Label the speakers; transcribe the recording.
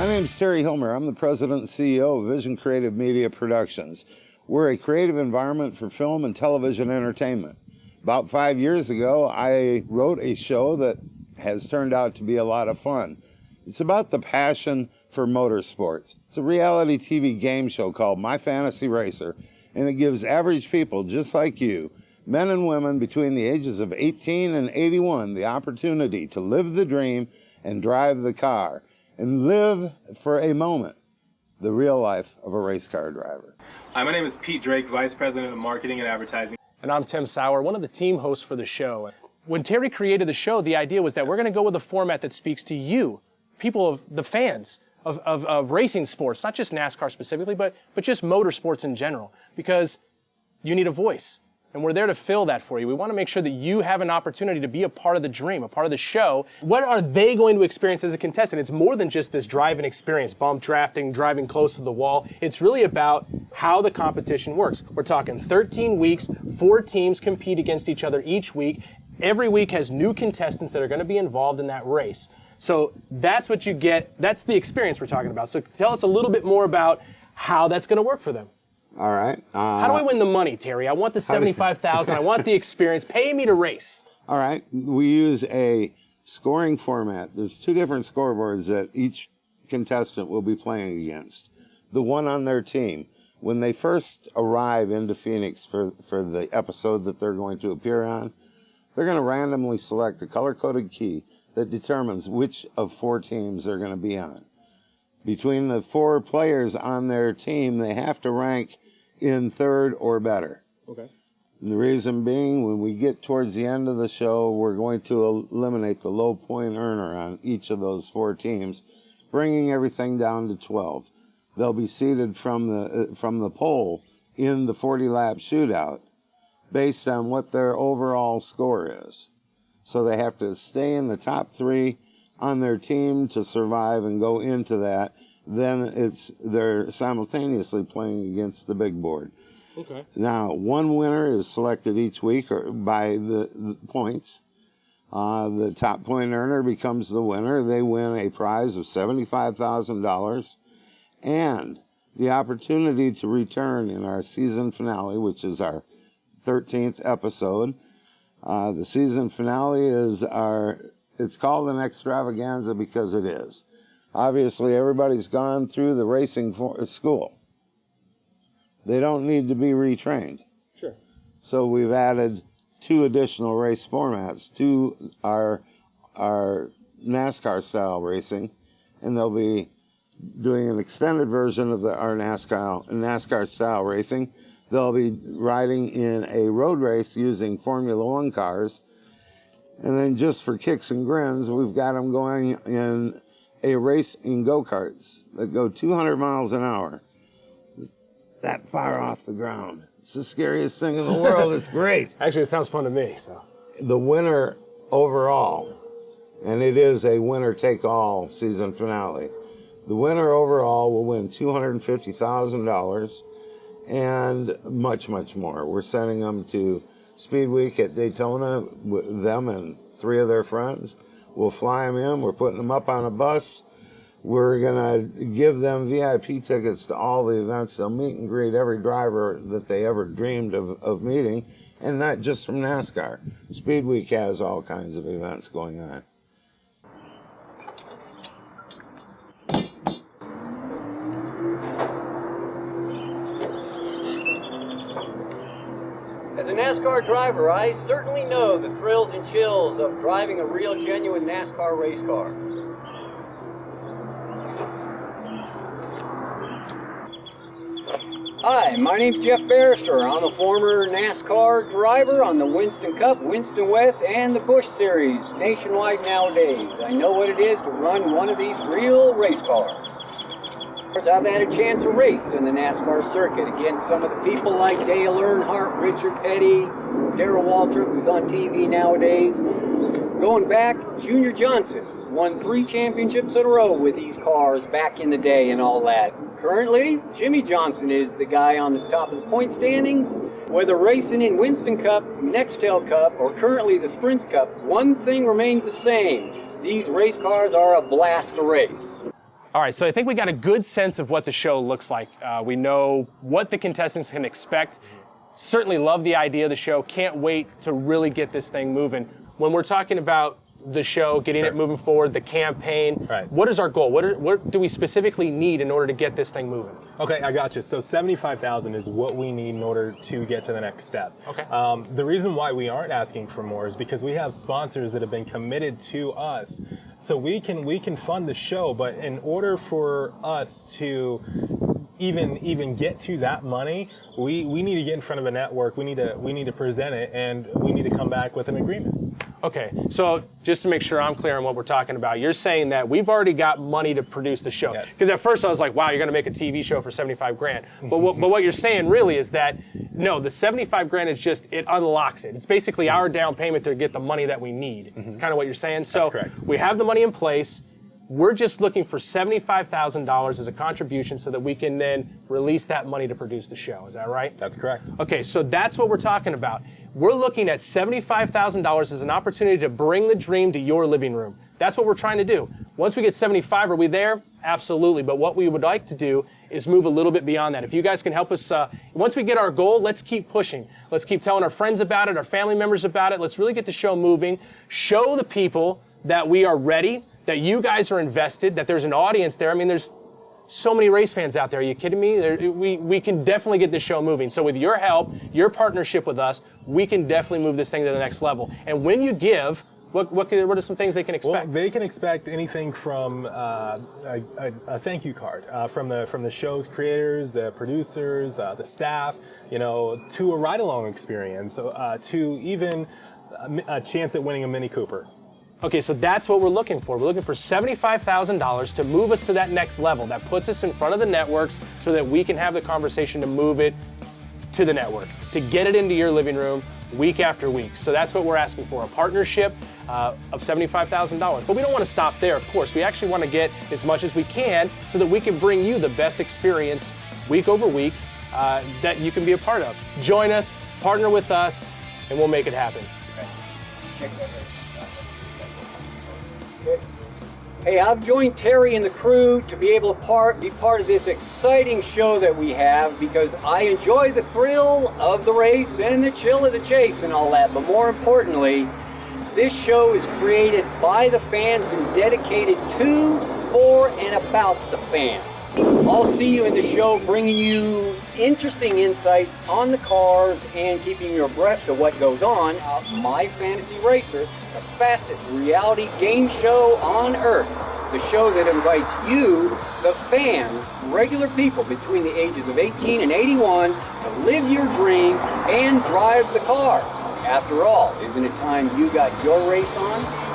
Speaker 1: My name's Terry Hilmer. I'm the president and CEO of Vision Creative Media Productions. We're a creative environment for film and television entertainment. About 5 years ago, I wrote a show that has turned out to be a lot of fun. It's about the passion for motorsports. It's a reality TV game show called My Fantasy Racer, and it gives average people just like you, men and women between the ages of 18 and 81, the opportunity to live the dream and drive the car and live for a moment the real life of a race car driver.
Speaker 2: Hi, my name is Pete Drake, Vice President of Marketing and Advertising.
Speaker 3: And I'm Tim Sauer, one of the team hosts for the show. When Terry created the show, the idea was that we're going to go with a format that speaks to you, people of the fans of racing sports, not just NASCAR specifically, but just motorsports in general, because you need a voice. And we're there to fill that for you. We want to make sure that you have an opportunity to be a part of the dream, a part of the show. What are they going to experience as a contestant? It's more than just this driving experience, bump drafting, driving close to the wall. It's really about how the competition works. We're talking 13 weeks, 4 teams compete against each other each week. Every week has new contestants that are going to be involved in that race. So that's what you get. That's the experience we're talking about. So tell us a little bit more about how that's going to work for them.
Speaker 1: All right.
Speaker 3: How do I win the money, Terry? I want the $75,000. I want the experience. Pay me to race.
Speaker 1: All right. We use a scoring format. There's 2 different scoreboards that each contestant will be playing against. The one on their team, when they first arrive into Phoenix for the episode that they're going to appear on, they're going to randomly select a color-coded key that determines which of 4 teams they're going to be on. Between the 4 players on their team, they have to rank in 3rd or better.
Speaker 3: Okay.
Speaker 1: And the reason being, when we get towards the end of the show, we're going to eliminate the low point earner on each of those 4 teams, bringing everything down to 12. They'll be seated from the pole in the 40-lap shootout based on what their overall score is. So they have to stay in the top 3 on their team to survive and go into that. Then they're simultaneously playing against the big board.
Speaker 3: Okay.
Speaker 1: Now, one winner is selected each week by the points. The top point earner becomes the winner. They win a prize of $75,000 and the opportunity to return in our season finale, which is our 13th episode. The season finale is it's called an extravaganza because it is. Obviously, everybody's gone through the racing school. They don't need to be retrained.
Speaker 3: Sure.
Speaker 1: So we've added 2 additional race formats to our NASCAR-style racing, and they'll be doing an extended version of our NASCAR-style racing. They'll be riding in a road race using Formula One cars. And then just for kicks and grins, we've got them going in a race in go-karts that go 200 miles an hour. That far off the ground. It's the scariest thing in the world. It's great.
Speaker 3: Actually, it sounds fun to me. So
Speaker 1: the winner overall, and it is a winner-take-all season finale, the winner overall will win $250,000 and much, much more. We're sending them to Speed Week at Daytona with them and 3 of their friends. We'll fly them in. We're putting them up on a bus. We're going to give them VIP tickets to all the events. They'll meet and greet every driver that they ever dreamed of meeting, and not just from NASCAR. Speed Week has all kinds of events going on.
Speaker 4: As a NASCAR driver, I certainly know the thrills and chills of driving a real, genuine NASCAR race car. Hi, my name's Jeff Barrister. I'm a former NASCAR driver on the Winston Cup, Winston West, and the Busch Series nationwide nowadays. I know what it is to run one of these real race cars. I've had a chance to race in the NASCAR circuit against some of the people like Dale Earnhardt, Richard Petty, Darrell Waltrip, who's on TV nowadays. Going back, Junior Johnson won 3 championships in a row with these cars back in the day and all that. Currently, Jimmy Johnson is the guy on the top of the point standings. Whether racing in Winston Cup, Nextel Cup, or currently the Sprint Cup, one thing remains the same. These race cars are a blast to race.
Speaker 3: All right, so I think we got a good sense of what the show looks like. We know what the contestants can expect. Certainly love the idea of the show. Can't wait to really get this thing moving. When we're talking about the show, getting it moving forward, the campaign, what is our goal? What do we specifically need in order to get this thing moving?
Speaker 5: Okay, I got you. So $75,000 is what we need in order to get to the next step.
Speaker 3: Okay.
Speaker 5: The reason why we aren't asking for more is because we have sponsors that have been committed to us. So we can fund the show, but in order for us to even get to that money, we need to get in front of a network. We need to present it, and we need to come back with an agreement.
Speaker 3: Okay, so just to make sure I'm clear on what we're talking about, you're saying that we've already got money to produce the show.
Speaker 5: Yes.
Speaker 3: Because at first I was like, wow, you're gonna make a TV show for 75 grand. But what you're saying really is that, no, the 75 grand is just, it unlocks it. It's basically our down payment to get the money that we need. It's kind of what you're saying. So
Speaker 5: That's correct.
Speaker 3: We have the money in place. We're just looking for $75,000 as a contribution so that we can then release that money to produce the show. Is that right?
Speaker 5: That's correct.
Speaker 3: Okay, so that's what we're talking about. We're looking at $75,000 as an opportunity to bring the dream to your living room. That's what we're trying to do. Once we get 75, are we there? Absolutely. But what we would like to do is move a little bit beyond that. If you guys can help us, once we get our goal, let's keep pushing. Let's keep telling our friends about it, our family members about it. Let's really get the show moving. Show the people that we are ready, that you guys are invested, that there's an audience there. I mean, there's so many race fans out there. Are you kidding me? We can definitely get this show moving. So with your help, your partnership with us, we can definitely move this thing to the next level. And when you give, what are some things they can expect?
Speaker 5: Well, they can expect anything from a thank you card from the show's creators, the producers, the staff, to a ride-along experience, to even a chance at winning a Mini Cooper.
Speaker 3: Okay, so that's what we're looking for. We're looking for $75,000 to move us to that next level. That puts us in front of the networks so that we can have the conversation to move it to the network, to get it into your living room week after week. So that's what we're asking for, a partnership of $75,000. But we don't want to stop there, of course. We actually want to get as much as we can so that we can bring you the best experience week over week that you can be a part of. Join us, partner with us, and we'll make it happen.
Speaker 4: Hey, I've joined Terry and the crew to be able to be part of this exciting show that we have because I enjoy the thrill of the race and the chill of the chase and all that, but more importantly, this show is created by the fans and dedicated to, for, and about the fans. I'll see you in the show bringing you interesting insights on the cars and keeping you abreast of what goes on. My Fantasy Racer, the fastest reality game show on earth. The show that invites you, the fans, regular people between the ages of 18 and 81, to live your dream and drive the car. After all, isn't it time you got your race on?